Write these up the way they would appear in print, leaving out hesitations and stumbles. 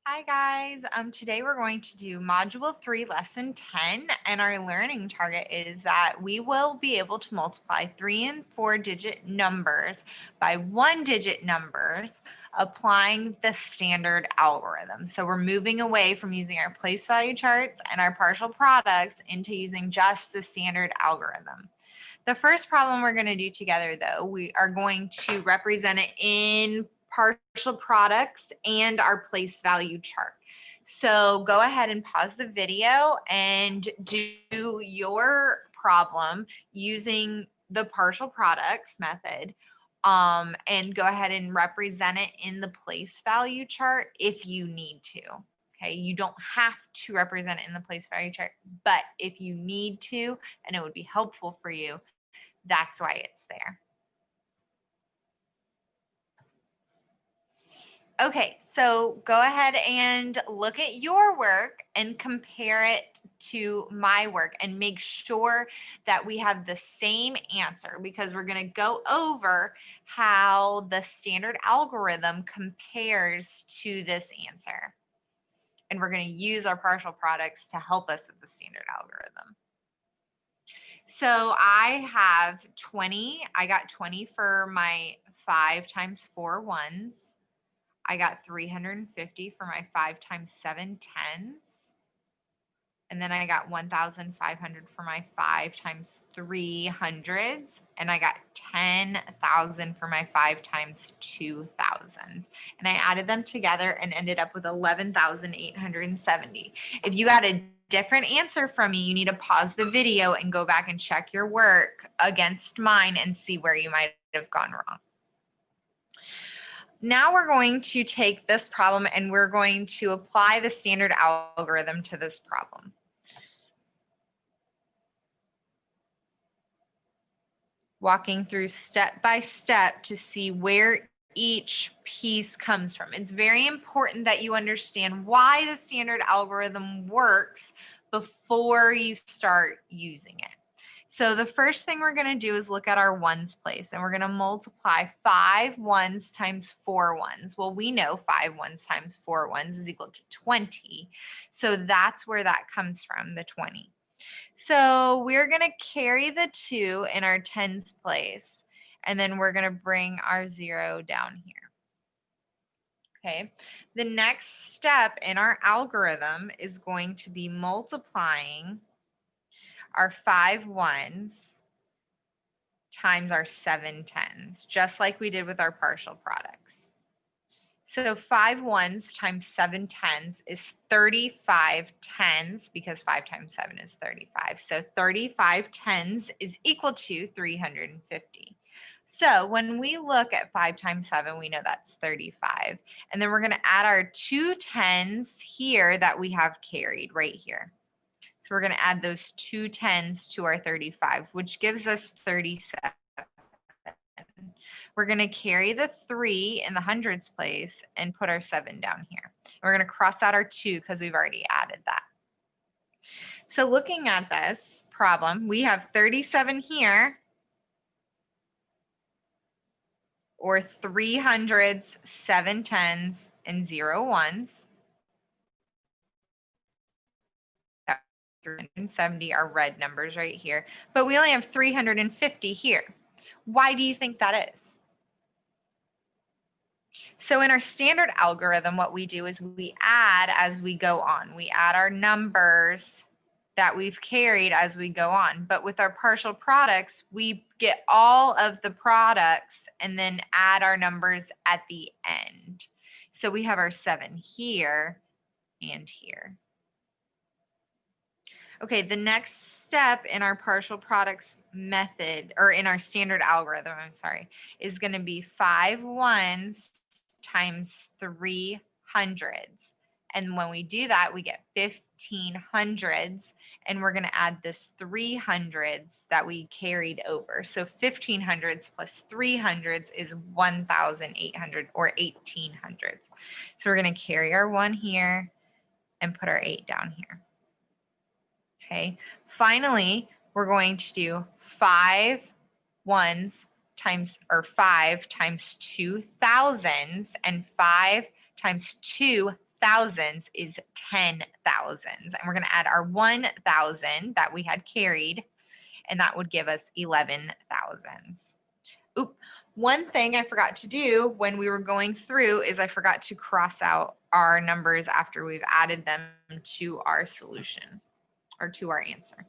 Hi guys, today we're going to do Module 3, Lesson 10, and our learning target is that we will be able to multiply 3 and 4 digit numbers by 1-digit numbers applying the standard algorithm. So we're moving away from using our place value charts and our partial products into using just the standard algorithm. The first problem we're going to do together though, we are going to represent it in partial products and our place value chart. So go ahead and pause the video and do your problem using the partial products method. And go ahead and represent it in the place value chart if you need to. Okay, you don't have to represent it in the place value chart, but if you need to, and it would be helpful for you, that's why it's there. Okay, so go ahead and look at your work and compare it to my work and make sure that we have the same answer because we're going to go over how the standard algorithm compares to this answer. And we're going to use our partial products to help us with the standard algorithm. So I have 20. I got 20 for my 5 times 4 ones. I got 350 for my 5 times 7 tens. And then I got 1,500 for my 5 times 3 hundreds. And I got 10,000 for my 5 times 2,000s. And I added them together and ended up with 11,870. If you got a different answer from me, you need to pause the video and go back and check your work against mine and see where you might have gone wrong. Now we're going to take this problem and we're going to apply the standard algorithm to this problem. Walking through step by step to see where each piece comes from. It's very important that you understand why the standard algorithm works before you start using it. So the first thing we're going to do is look at our ones place, and we're going to multiply 5 ones times 4 ones. Well, we know 5 ones times 4 ones is equal to 20. So that's where that comes from, the 20. So we're going to carry the 2 in our tens place, and then we're going to bring our 0 down here. Okay, the next step in our algorithm is going to be multiplying our 5 ones times our 7 tens, just like we did with our partial products. So 5 ones times 7 tens is 35 tens because 5 times 7 is 35. So 35 tens is equal to 350. So when we look at 5 times 7, we know that's 35. And then we're going to add our 2 tens here that we have carried right here. So we're going to add those 2 tens to our 35, which gives us 37. We're going to carry the 3 in the hundreds place and put our 7 down here. We're going to cross out our 2 because we've already added that. So looking at this problem, we have 37 here, or 3 hundreds, 7 tens, and 0 ones. 370 are red numbers right here, but we only have 350 here. Why do you think that is? So in our standard algorithm, what we do is we add as we go on. We add our numbers that we've carried as we go on. But with our partial products, we get all of the products and then add our numbers at the end. So we have our 7 here and here. Okay, the next step in our partial products method, or in our standard algorithm, I'm sorry, is going to be 5 ones times 3 hundreds. And when we do that, we get 15 hundreds, and we're going to add this 3 hundreds that we carried over. So 15 hundreds plus 3 hundreds is 1,800 or 1800. So we're going to carry our 1 here and put our 8 down here. Okay, finally, we're going to do 5 ones times, or 5 times 2 thousands, and 5 times 2 thousands is 10 thousands. And we're going to add our 1,000 that we had carried, and that would give us 11 thousands. Oop. One thing I forgot to do when we were going through is I forgot to cross out our numbers after we've added them to our solution or to our answer.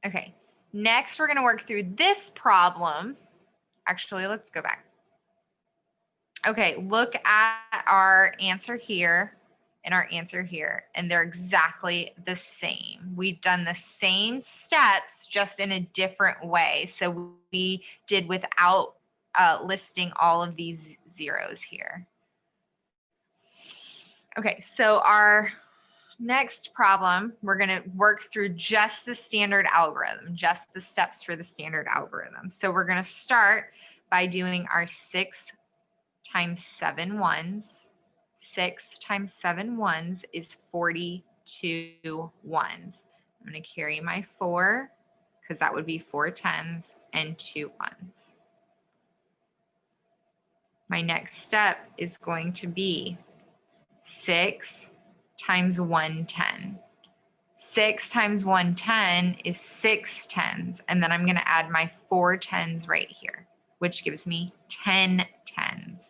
Okay, next we're going to work through this problem. Actually, let's go back. Okay, look at our answer here and our answer here, and they're exactly the same. We've done the same steps, just in a different way. So we did without listing all of these zeros here. Okay, so our next problem, we're going to work through just the standard algorithm, just the steps for the standard algorithm. So we're going to start by doing our 6 times 7 ones. 6 times 7 ones is 42 ones. I'm going to carry my 4 because that would be 4 tens and 2 ones. My next step is going to be 6 times 110. 6 times 110 is 6 tens, and then I'm going to add my 4 tens right here, which gives me 10 tens.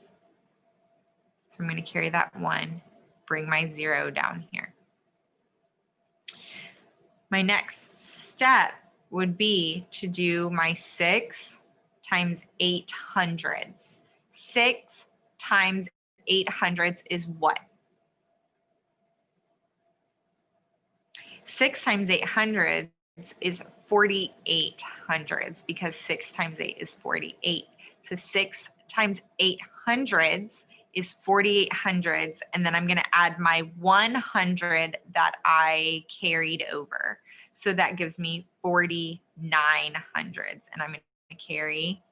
So I'm going to carry that 1, bring my 0 down here. My next step would be to do my 6 times 800s. 6 times 800s is what? 6 times 800s is 4,800s because 6 times 8 is 48. So 6 times 800s is 4,800s, and then I'm going to add my 100 that I carried over. So that gives me 4,900s, and I'm going to carry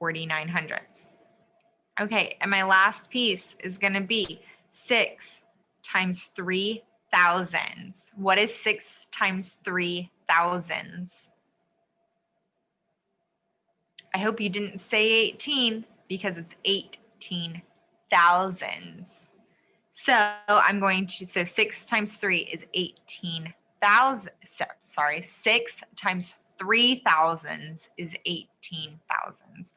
4,900s. Okay, and my last piece is going to be 6 times 3,000s. What is 6 times 3,000s? I hope you didn't say 18 because it's 18 thousands. So I'm going to, so 6 times 3 is 18,000. Sorry, 6 times 3,000s is 18,000s.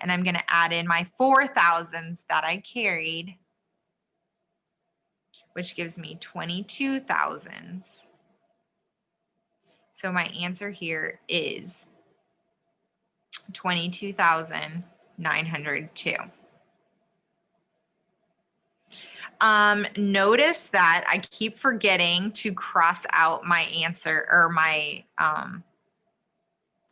And I'm going to add in my 4,000s that I carried, which gives me 22,000s. So my answer here is 22,902. Notice that I keep forgetting to cross out my answer or my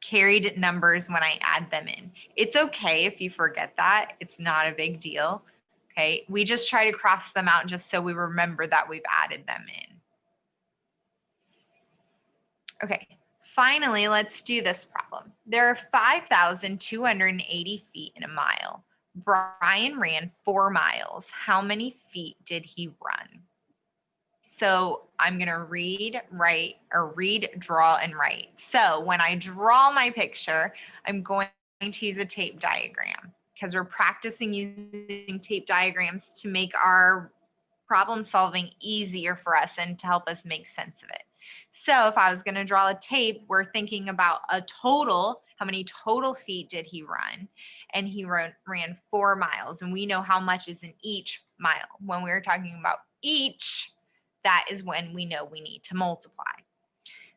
carried numbers when I add them in. It's okay if you forget that. It's not a big deal. Okay, we just try to cross them out just so we remember that we've added them in. Okay, finally, let's do this problem. There are 5,280 feet in a mile. Brian ran 4 miles. How many feet did he run? So I'm going to read, write, or read, draw, and write. So when I draw my picture, I'm going to use a tape diagram because we're practicing using tape diagrams to make our problem solving easier for us and to help us make sense of it. So if I was going to draw a tape, we're thinking about a total, how many total feet did he run? And he ran 4 miles, and we know how much is in each mile. When we were talking about each, that is when we know we need to multiply.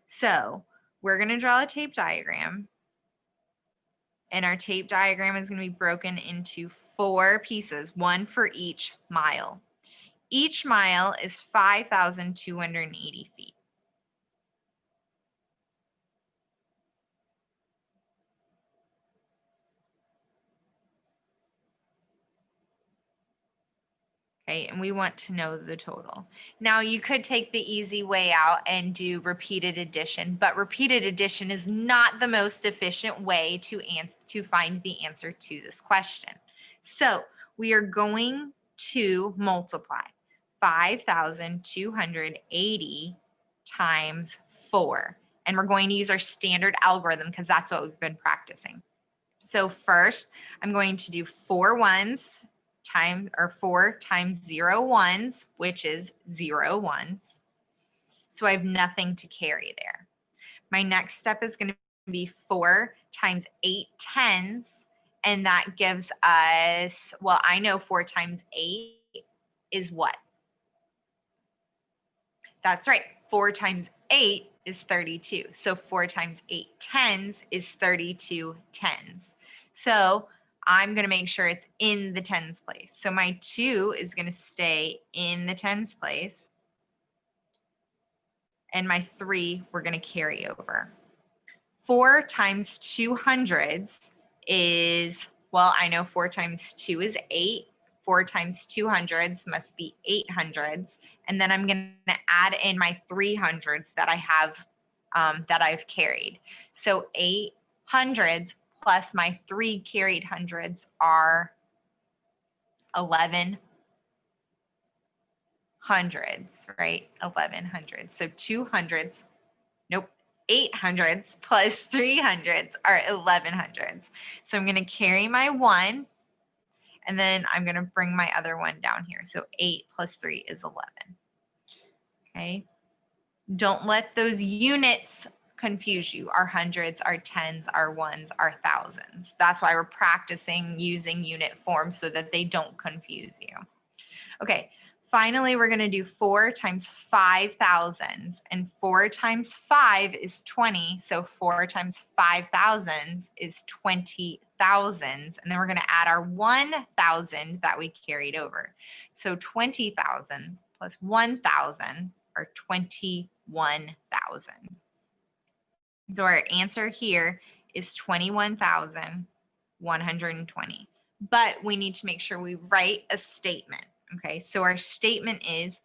So we're going to draw a tape diagram, and our tape diagram is going to be broken into 4 pieces, 1 for each mile. Each mile is 5,280 feet. Okay, and we want to know the total. Now you could take the easy way out and do repeated addition, but repeated addition is not the most efficient way to find the answer to this question. So we are going to multiply 5,280 times 4. And we're going to use our standard algorithm because that's what we've been practicing. So first, I'm going to do 4 ones times, or 4 times 0 ones, which is 0 ones. So I have nothing to carry there. My next step is going to be 4 times 8 tens, and that gives us, well, I know 4 times 8 is what? That's right. 4 times 8 is 32. So 4 times 8 tens is 32 tens. So I'm going to make sure it's in the tens place. So my 2 is going to stay in the tens place. And my 3 we're going to carry over. 4 times 2 hundreds is, well, I know 4 times 2 is 8. 4 times 2 hundreds must be 8 hundreds. And then I'm going to add in my 3 hundreds that I have, that I've carried. So 8 hundreds plus my 3 carried hundreds are 11 hundreds, right? 11 hundreds. So 2 hundreds, nope. 8 hundreds plus 3 hundreds are 11 hundreds. So I'm going to carry my 1, and then I'm going to bring my other one down here. So 8 plus 3 is 11. Okay. Don't let those units confuse you. Our hundreds, our tens, our ones, our thousands. That's why we're practicing using unit form so that they don't confuse you. Okay. Finally, we're going to do 4 times 5 thousands, and 4 times 5 is 20. So 4 times 5 thousands is 20 thousands. And then we're going to add our 1,000 that we carried over. So 20,000 plus 1,000 are 21,000. So our answer here is 21,120. But we need to make sure we write a statement. Okay, so our statement is,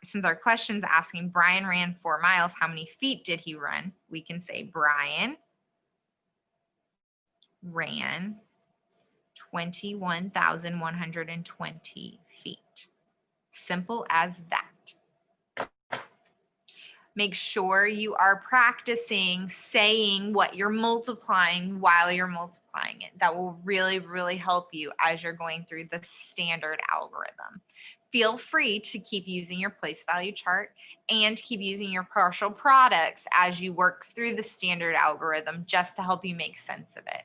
since our question's asking Brian ran 4 miles, how many feet did he run? We can say Brian ran 21,120 feet. Simple as that. Make sure you are practicing saying what you're multiplying while you're multiplying it. That will really, really help you as you're going through the standard algorithm. Feel free to keep using your place value chart and keep using your partial products as you work through the standard algorithm just to help you make sense of it.